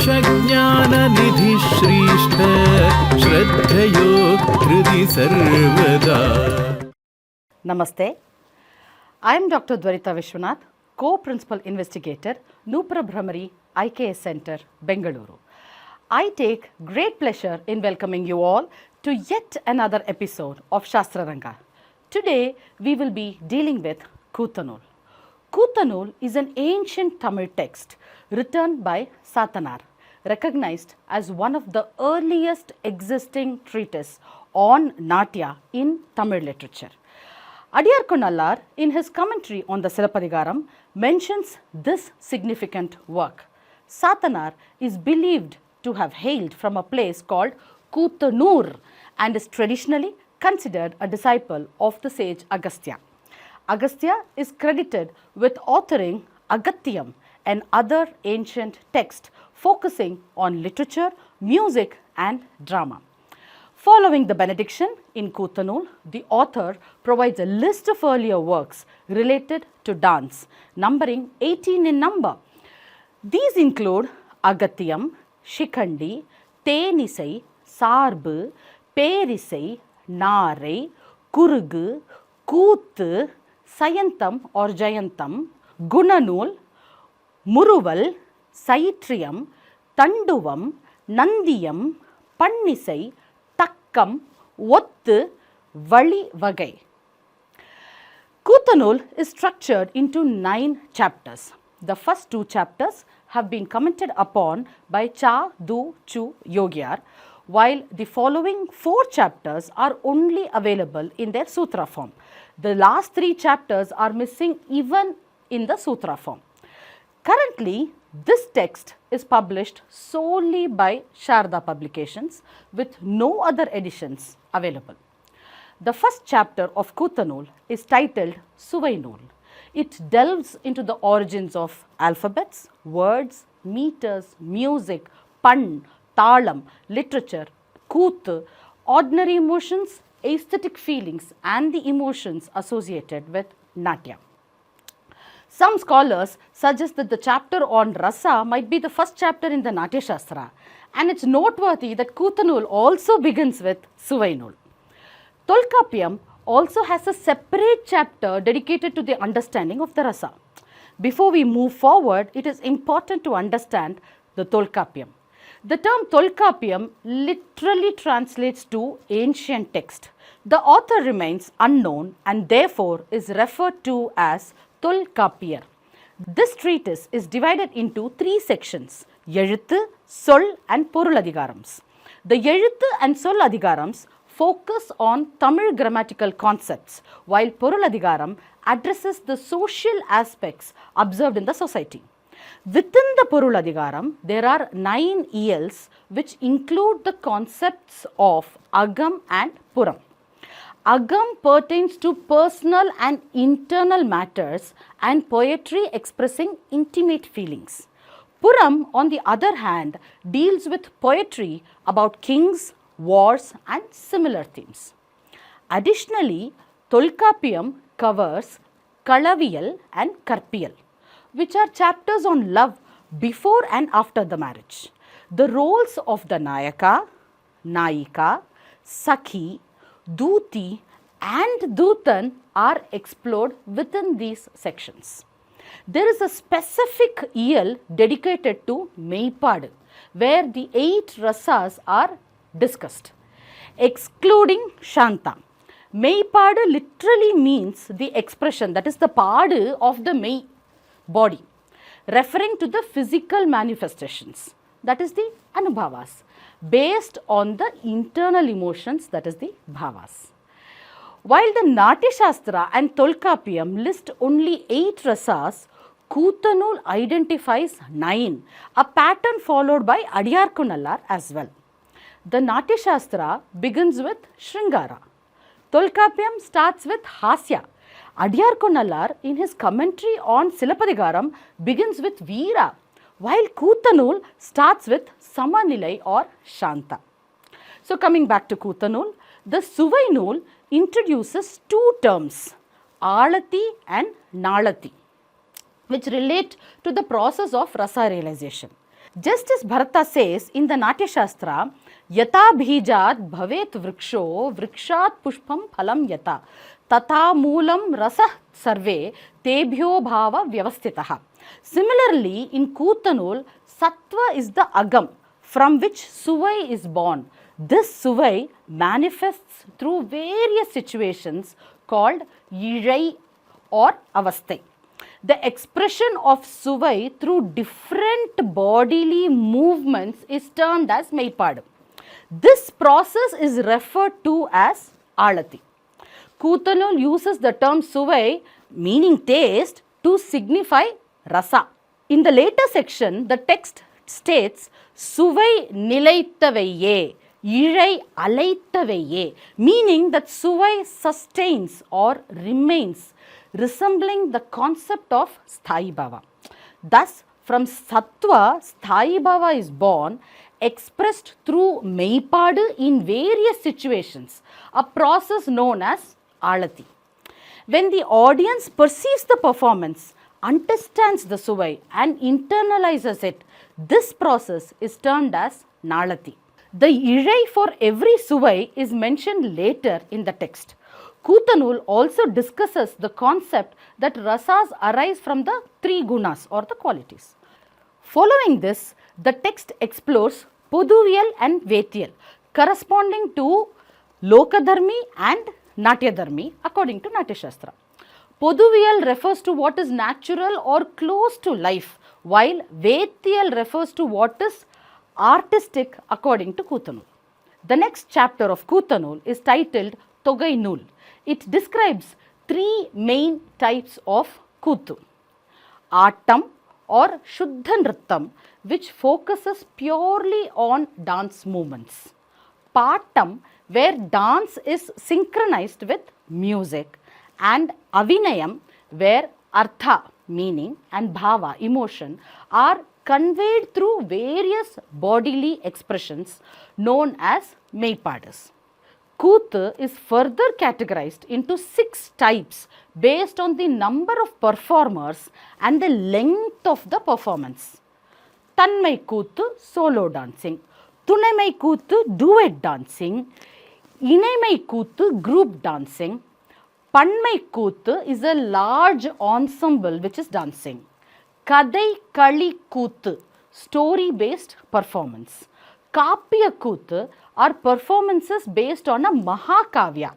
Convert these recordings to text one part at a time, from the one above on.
मोक्षज्ञाननिधि श्रीष्ठ श्रद्धयो हृदि सर्वदा. Namaste. I am Dr. Dwaritha Viswanatha, Co-Principal Investigator, Noopura Bhramari IKS Center, Bengaluru. I take great pleasure in welcoming you all to yet another episode of Śāstra Ranga. Today we will be dealing with Kootanool. Kootanool is an ancient Tamil text written by Satanar, recognized as one of the earliest existing treatises on Natya in Tamil literature. Adiyarkku Nallar, in his commentary on the Silappathikāram, mentions this significant work. Satanar is believed to have hailed from a place called Kootanool and is traditionally considered a disciple of the sage Agastya. Agastya is credited with authoring Agattiyam, and other ancient text focusing on literature, music and drama. Following the benediction in Kootanool, the author provides a list of earlier works related to dance, numbering 18 in number. These include Agattiyam, Shikhandi, Thenisai, Sarbu, Perisai, Narai, Kurugu, Koothu, Sayantam or Jayantam, Gunanool, Muruval, Saitriyam, Tanduvam, Nandiyam, Pannisai, Takkam, Ottu, Vali Vagai. Kootanool is structured into 9 chapters. The first 2 chapters have been commented upon by Cha Du Chu Yogyar, while the following 4 chapters are only available in their sutra form. The last 3 chapters are missing even in the sutra form. Currently, this text is published solely by Sharda Publications with no other editions available. The first chapter of Kootanool is titled Suvainool. It delves into the origins of alphabets, words, meters, music, pun, talam, literature, koothu, ordinary emotions, aesthetic feelings and the emotions associated with Natya. Some scholars suggest that the chapter on Rasa might be the first chapter in the Natyashastra, and it's noteworthy that Kootanool also begins with Suvainool. Tolkappiyam also has a separate chapter dedicated to the understanding of the Rasa. Before we move forward, it is important to understand the Tolkappiyam. The term Tolkappiyam literally translates to ancient text. The author remains unknown and therefore is referred to as Tolkappiyar. This treatise is divided into 3 sections, Ezhuthu, Sol and Poruladhikarams. The Ezhuthu and Sol Adhikarams focus on Tamil grammatical concepts, while Poruladhikaram addresses the social aspects observed in the society. Within the Poruladhikaram, there are 9 ELs which include the concepts of Agam and Puram. Agam pertains to personal and internal matters and poetry expressing intimate feelings. Puram, on the other hand, deals with poetry about kings, wars and similar themes. Additionally, Tolkappiyam covers Kalaviyal and Karpiyal, which are chapters on love before and after the marriage. The roles of the Nayaka, Nayika, Sakhi, Duti and Dutan are explored within these sections. There is a specific EL dedicated to Meipadu, where the 8 rasas are discussed, excluding Shanta. Meipadu literally means the expression, that is the padu of the Mei body, referring to the physical manifestations, that is the Anubhavas, based on the internal emotions, that is the Bhavas. While the Natyashastra and Tolkappiyam list only 8 rasas, Kootanool identifies 9, a pattern followed by Adiyarkku Nallar as well. The Natyashastra begins with Shringara. Tolkappiyam starts with Hasya. Adiyarkku Nallar, in his commentary on Silappathikāram, begins with Veera, while Kootanool starts with Samanilai or Shanta. So coming back to Kootanool, the Suvainool introduces 2 terms, Alati and Nalati, which relate to the process of rasa realization. Just as Bharata says in the Natyashastra, Yata bhijat bhavet vriksho vrikshat pushpam phalam yata tata moolam rasah sarve tebhyo bhava vyavastitaha. Similarly, in Kootanool, Sattva is the agam from which Suvai is born. This Suvai manifests through various situations called Yizhai or Avasthai. The expression of Suvai through different bodily movements is termed as Meipadu. This process is referred to as Alati. Kootanool uses the term Suvai, meaning taste, to signify Rasa. In the later section, the text states Suvai nilaitavaiye, Izhai alaitavaiye, meaning that Suvai sustains or remains, resembling the concept of Sthayi Bhava. Thus, from Sattva, Sthayi Bhava is born, expressed through Meipadu in various situations, a process known as Alati. When the audience perceives the performance, understands the Suvai and internalizes it, this process is termed as Nalati. The Izhai for every Suvai is mentioned later in the text. Kootanool also discusses the concept that rasas arise from the three gunas or the qualities. Following this, the text explores Poduviyal and Vetiyal corresponding to Lokadharmi and Natyadharmi according to Natyashastra. Poduviyal refers to what is natural or close to life, while Vetiyal refers to what is artistic according to Kootanool. The next chapter of Kootanool is titled Togai-Nool. It describes three main types of Kootu. Atam or Shuddha Nrittam, which focuses purely on dance movements. Patam, where dance is synchronized with music. And Avinayam, where Artha, meaning, and Bhava, emotion, are conveyed through various bodily expressions known as Meipadus. Kootu is further categorized into 6 types based on the number of performers and the length of the performance. Tanmai Kootu, solo dancing. Tunaimai Kootu, duet dancing. Inaimai Kootu, group dancing. Panmai Kootu is a large ensemble which is dancing. Kadai Kali Kootu, story based performance. Kapya Kootu are performances based on a Mahakavya.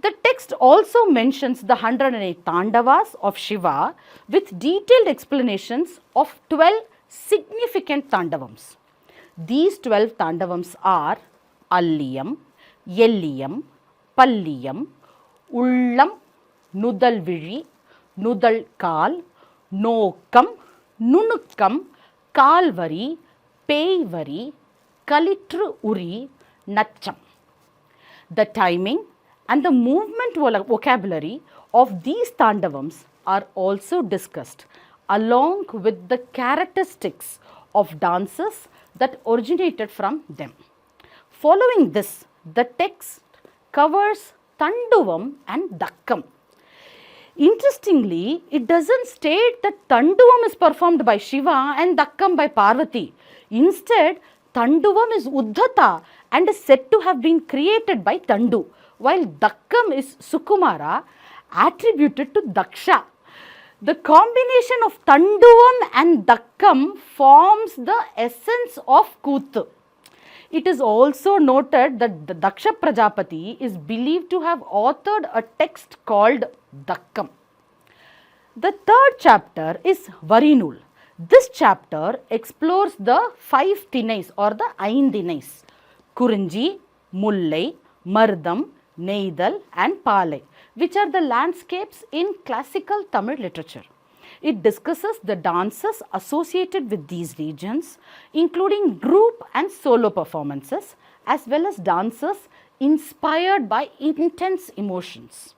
The text also mentions the 108 Tandavas of Shiva with detailed explanations of 12 significant Tandavams. These 12 Tandavams are Alliyam, Yelliyam, Palliyam, Ullam, Nudal Vizhi, Nudal Kal, Nokam, Nunukkam, Kalvari, Peivari, Kalitru Uri, Natcham. The timing and the movement vocabulary of these Tandavams are also discussed along with the characteristics of dances that originated from them. Following this, the text covers Tanduvam and Dakkam. Interestingly, it doesn't state that Tanduvam is performed by Shiva and Dakkam by Parvati. Instead, Tanduvam is Uddhata and is said to have been created by Tandu, while Dakkam is Sukumara, attributed to Daksha. The combination of Tanduvam and Dakkam forms the essence of Kootu. It is also noted that the Daksha Prajapati is believed to have authored a text called Dakkam. The third chapter is Varinul. This chapter explores the 5 tinais or the Aindinais, Kurinji, Mullai, Mardam, Neidal and Palai, which are the landscapes in classical Tamil literature. It discusses the dances associated with these regions, including group and solo performances, as well as dances inspired by intense emotions.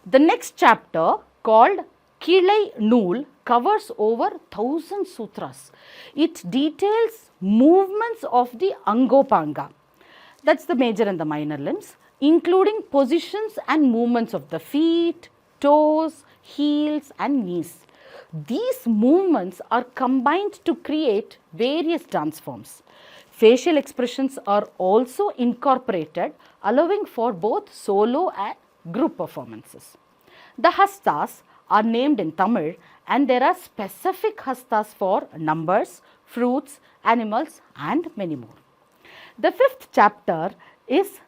The next chapter, called Kilai Nool, covers over 1000 sutras. It details movements of the Angopanga, that's the major and the minor limbs, including positions and movements of the feet, toes, heels and knees. These movements are combined to create various dance forms. Facial expressions are also incorporated, allowing for both solo and group performances. The hastas are named in Tamil, and there are specific hastas for numbers, fruits, animals, and many more. The fifth chapter is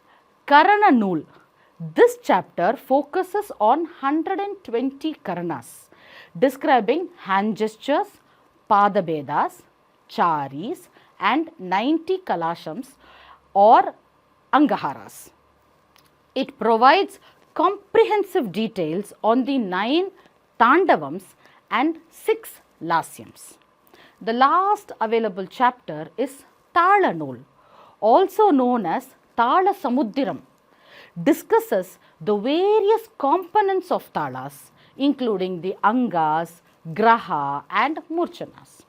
Kootanool. This chapter focuses on 120 karanas, describing hand gestures, padabedas, charis, and 90 kalashams or angaharas. It provides comprehensive details on the 9 tandavams and 6 lasyams. The last available chapter is Tala, also known as Tala Samudram, discusses the various components of talas, including the angas, graha, and murchanas.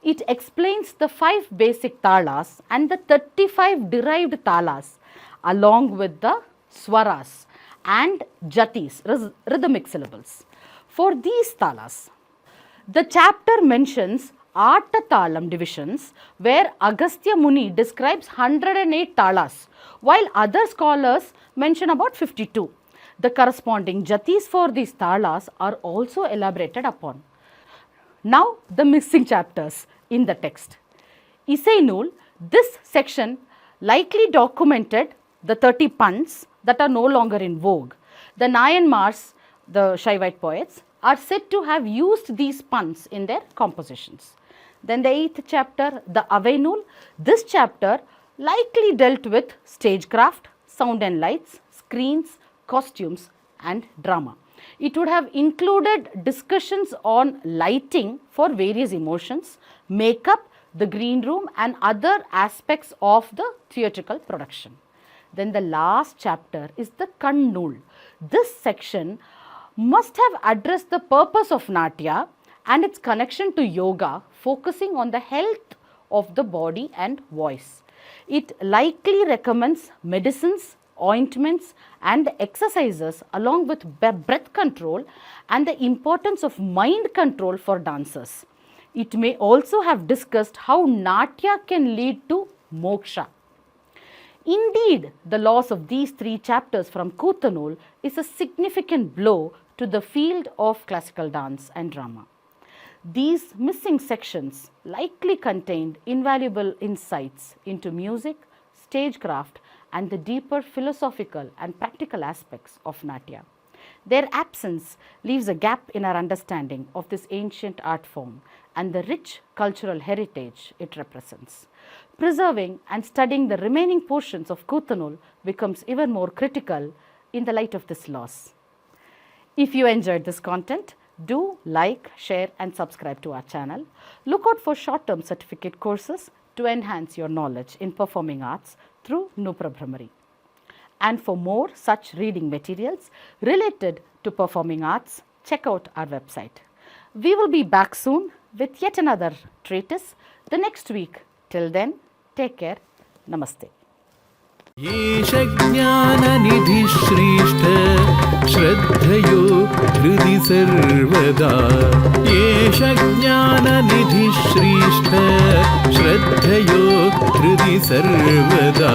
It explains the 5 basic talas and the 35 derived talas, along with the swaras and jatis, rhythmic syllables. For these talas, the chapter mentions Attathalam divisions, where Agastya Muni describes 108 talas, while other scholars mention about 52. The corresponding jatis for these talas are also elaborated upon. Now, the missing chapters in the text. Isainul, this section likely documented the 30 puns that are no longer in vogue. The Nayanmars, the Shaivite poets, are said to have used these puns in their compositions. Then the 8th chapter, the Avainul, this chapter likely dealt with stagecraft, sound and lights, screens, costumes, and drama. It would have included discussions on lighting for various emotions, makeup, the green room, and other aspects of the theatrical production. Then the last chapter is the Kootanool. This section must have addressed the purpose of Natya and its connection to yoga, focusing on the health of the body and voice. It likely recommends medicines, ointments, and exercises along with breath control and the importance of mind control for dancers. It may also have discussed how Natya can lead to moksha. Indeed, the loss of these 3 chapters from Kootanool is a significant blow to the field of classical dance and drama. These missing sections likely contained invaluable insights into music, stagecraft, and the deeper philosophical and practical aspects of Natya. Their absence leaves a gap in our understanding of this ancient art form and the rich cultural heritage it represents. Preserving and studying the remaining portions of Kootanool becomes even more critical in the light of this loss. If you enjoyed this content, do like, share, and subscribe to our channel. Look out for short-term certificate courses to enhance your knowledge in performing arts through Noopura Bhramari. And for more such reading materials related to performing arts, check out our website. We will be back soon with yet another treatise the next week. Till then, take care. Namaste. येष ज्ञाननिधिश्रेष्ठ श्रद्धयो हृदि सर्वदा येष ज्ञाननिधिश्रेष्ठ श्रद्धयो हृदि सर्वदा